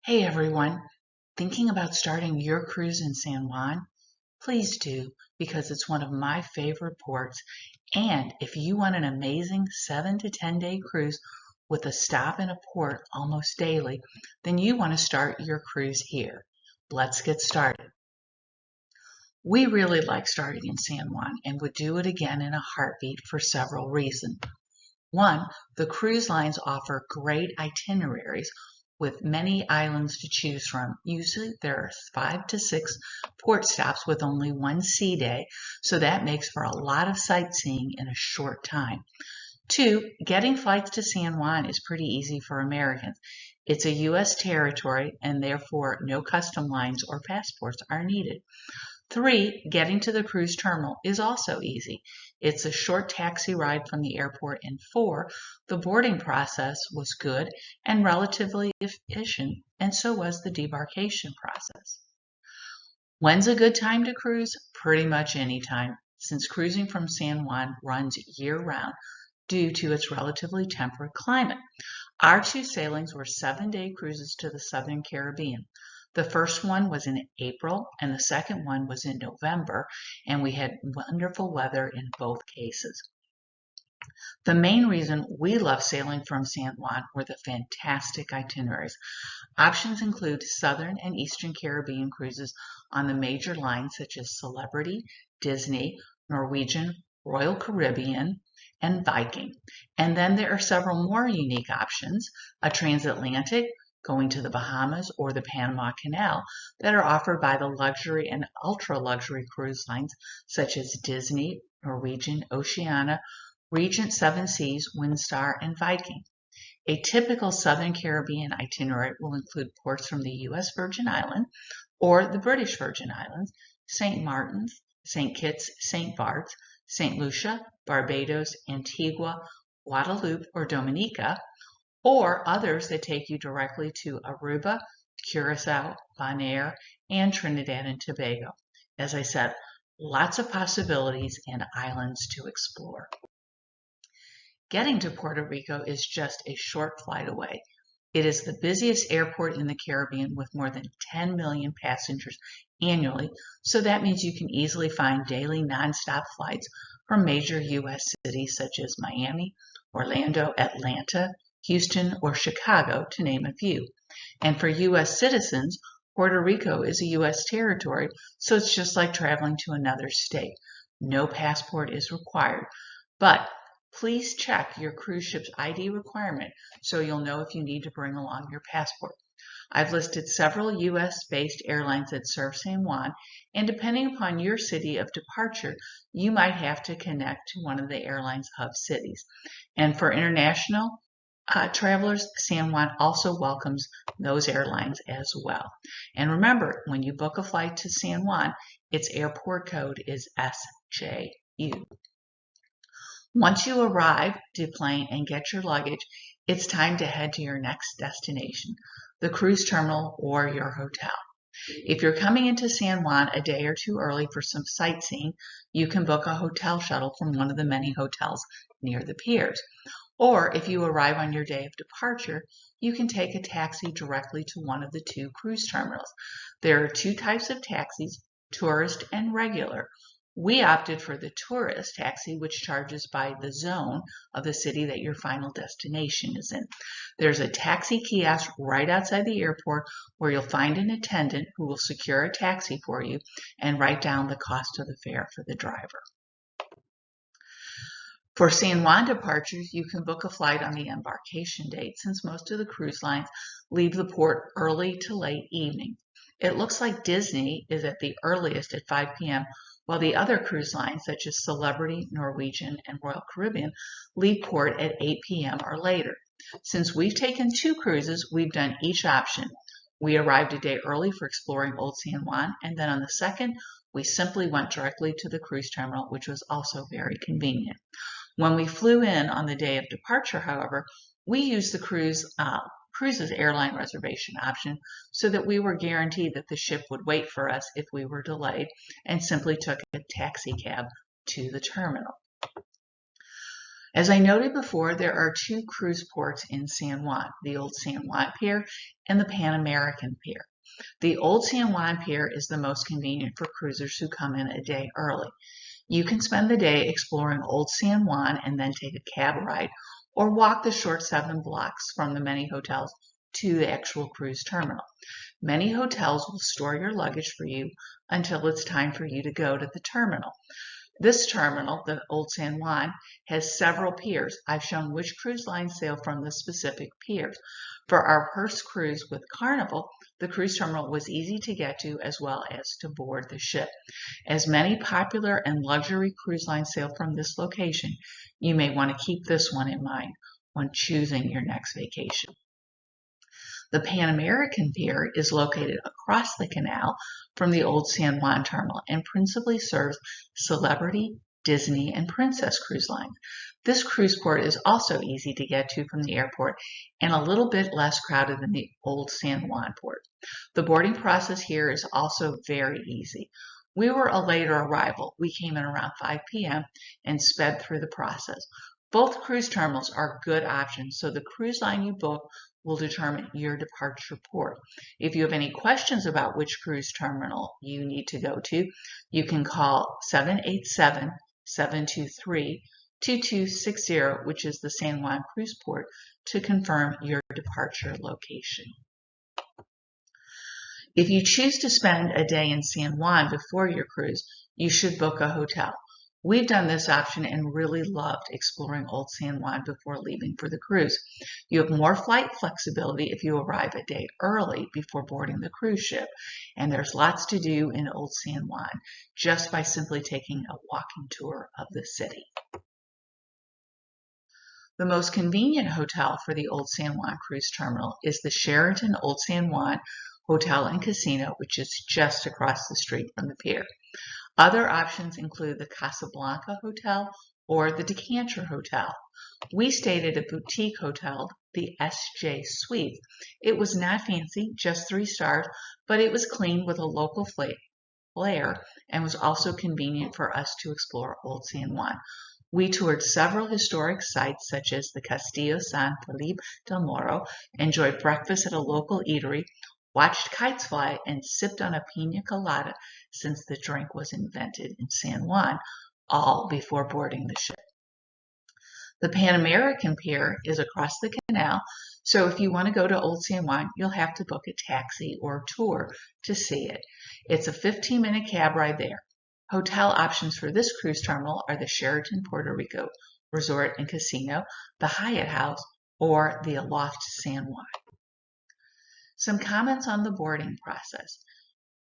Hey everyone, thinking about starting your cruise in San Juan? Please do, because it's one of my favorite ports. And if you want an amazing 7 to 10 day cruise with a stop in a port almost daily, then you want to start your cruise here. Let's get started. We really like starting in San Juan and would do it again in a heartbeat for several reasons. One, the cruise lines offer great itineraries with many islands to choose from. Usually there are 5 to 6 port stops with only one sea day, so that makes for a lot of sightseeing in a short time. Two, getting flights to San Juan is pretty easy for Americans. It's a U.S. territory and therefore no custom lines or passports are needed. Three, getting to the cruise terminal is also easy. It's a short taxi ride from the airport. And four, the boarding process was good and relatively efficient, and so was the debarkation process. When's a good time to cruise? Pretty much any time, since cruising from San Juan runs year-round due to its relatively temperate climate. Our two sailings were 7 day cruises to the Southern Caribbean. The first one was in April and the second one was in November, and we had wonderful weather in both cases. The main reason we love sailing from San Juan were the fantastic itineraries. Options include Southern and Eastern Caribbean cruises on the major lines such as Celebrity, Disney, Norwegian, Royal Caribbean, and Viking. And then there are several more unique options, a transatlantic, going to the Bahamas or the Panama Canal, that are offered by the luxury and ultra-luxury cruise lines such as Disney, Norwegian, Oceania, Regent Seven Seas, Windstar, and Viking. A typical Southern Caribbean itinerary will include ports from the U.S. Virgin Islands or the British Virgin Islands, St. Martin's, St. Kitts, St. Bart's, St. Lucia, Barbados, Antigua, Guadeloupe, or Dominica, or others that take you directly to Aruba, Curacao, Bonaire, and Trinidad and Tobago. As I said, lots of possibilities and islands to explore. Getting to Puerto Rico is just a short flight away. It is the busiest airport in the Caribbean with more than 10 million passengers annually, so that means you can easily find daily nonstop flights from major U.S. cities such as Miami, Orlando, Atlanta, Houston, or Chicago, to name a few. And for U.S. citizens, Puerto Rico is a U.S. territory, so it's just like traveling to another state. No passport is required, but please check your cruise ship's ID requirement so you'll know if you need to bring along your passport. I've listed several U.S.-based airlines that serve San Juan, and depending upon your city of departure, you might have to connect to one of the airline's hub cities. And for international travelers, San Juan also welcomes those airlines as well. And remember, when you book a flight to San Juan, its airport code is SJU. Once you arrive, deplane, and get your luggage, it's time to head to your next destination, the cruise terminal or your hotel. If you're coming into San Juan a day or two early for some sightseeing, you can book a hotel shuttle from one of the many hotels near the piers. Or if you arrive on your day of departure, you can take a taxi directly to one of the two cruise terminals. There are two types of taxis, tourist and regular. We opted for the tourist taxi, which charges by the zone of the city that your final destination is in. There's a taxi kiosk right outside the airport where you'll find an attendant who will secure a taxi for you and write down the cost of the fare for the driver. For San Juan departures, you can book a flight on the embarkation date since most of the cruise lines leave the port early to late evening. It looks like Disney is at the earliest at 5 p.m., while the other cruise lines such as Celebrity, Norwegian, and Royal Caribbean leave port at 8 p.m. or later. Since we've taken two cruises, we've done each option. We arrived a day early for exploring Old San Juan, and then on the second, we simply went directly to the cruise terminal, which was also very convenient. When we flew in on the day of departure, however, we used the cruise's airline reservation option so that we were guaranteed that the ship would wait for us if we were delayed, and simply took a taxi cab to the terminal. As I noted before, there are two cruise ports in San Juan, the Old San Juan Pier and the Pan American Pier. The Old San Juan Pier is the most convenient for cruisers who come in a day early. You can spend the day exploring Old San Juan and then take a cab ride or walk the short 7 blocks from the many hotels to the actual cruise terminal. Many hotels will store your luggage for you until it's time for you to go to the terminal. This terminal, the Old San Juan, has several piers. I've shown which cruise lines sail from the specific piers. For our first cruise with Carnival, the cruise terminal was easy to get to as well as to board the ship. As many popular and luxury cruise lines sail from this location, you may want to keep this one in mind when choosing your next vacation. The Pan American Pier is located across the canal from the Old San Juan terminal and principally serves Celebrity, Disney, and Princess cruise lines. This cruise port is also easy to get to from the airport and a little bit less crowded than the Old San Juan port. The boarding process here is also very easy. We were a later arrival. We came in around 5 p.m. and sped through the process. Both cruise terminals are good options, so the cruise line you book will determine your departure port. If you have any questions about which cruise terminal you need to go to, you can call 787-723-2260, which is the San Juan Cruise Port, to confirm your departure location. If you choose to spend a day in San Juan before your cruise, you should book a hotel. We've done this option and really loved exploring Old San Juan before leaving for the cruise. You have more flight flexibility if you arrive a day early before boarding the cruise ship, and there's lots to do in Old San Juan just by simply taking a walking tour of the city. The most convenient hotel for the Old San Juan Cruise Terminal is the Sheraton Old San Juan Hotel and Casino, which is just across the street from the pier. Other options include the Casablanca Hotel or the Decanter Hotel. We stayed at a boutique hotel, the SJ Suite. It was not fancy, just 3 stars, but it was clean with a local flair and was also convenient for us to explore Old San Juan. We toured several historic sites such as the Castillo San Felipe del Morro, enjoyed breakfast at a local eatery, watched kites fly, and sipped on a pina colada since the drink was invented in San Juan, all before boarding the ship. The Pan American Pier is across the canal, so if you want to go to Old San Juan, you'll have to book a taxi or tour to see it. It's a 15-minute cab ride there. Hotel options for this cruise terminal are the Sheraton Puerto Rico Resort and Casino, the Hyatt House, or the Aloft San Juan. Some comments on the boarding process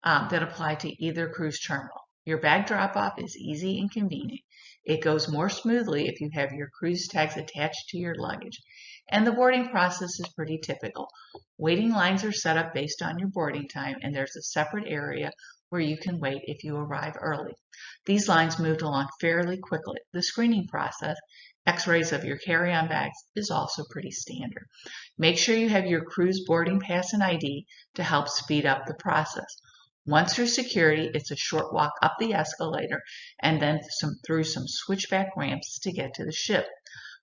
that apply to either cruise terminal. Your bag drop-off is easy and convenient. It goes more smoothly if you have your cruise tags attached to your luggage. And the boarding process is pretty typical. Waiting lines are set up based on your boarding time, and there's a separate area where you can wait if you arrive early. These lines moved along fairly quickly. The screening process, X-rays of your carry-on bags, is also pretty standard. Make sure you have your cruise boarding pass and ID to help speed up the process. Once through security, it's a short walk up the escalator and then through some switchback ramps to get to the ship.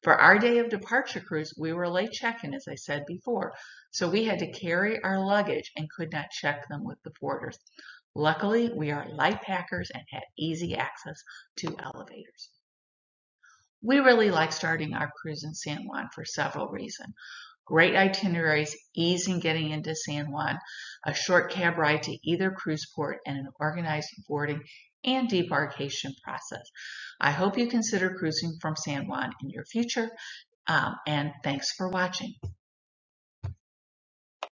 For our day of departure cruise, we were late check-in, as I said before, so we had to carry our luggage and could not check them with the porters. Luckily, we are light packers and had easy access to elevators. We really like starting our cruise in San Juan for several reasons. Great itineraries, ease in getting into San Juan, a short cab ride to either cruise port, and an organized boarding and debarkation process. I hope you consider cruising from San Juan in your future, and thanks for watching.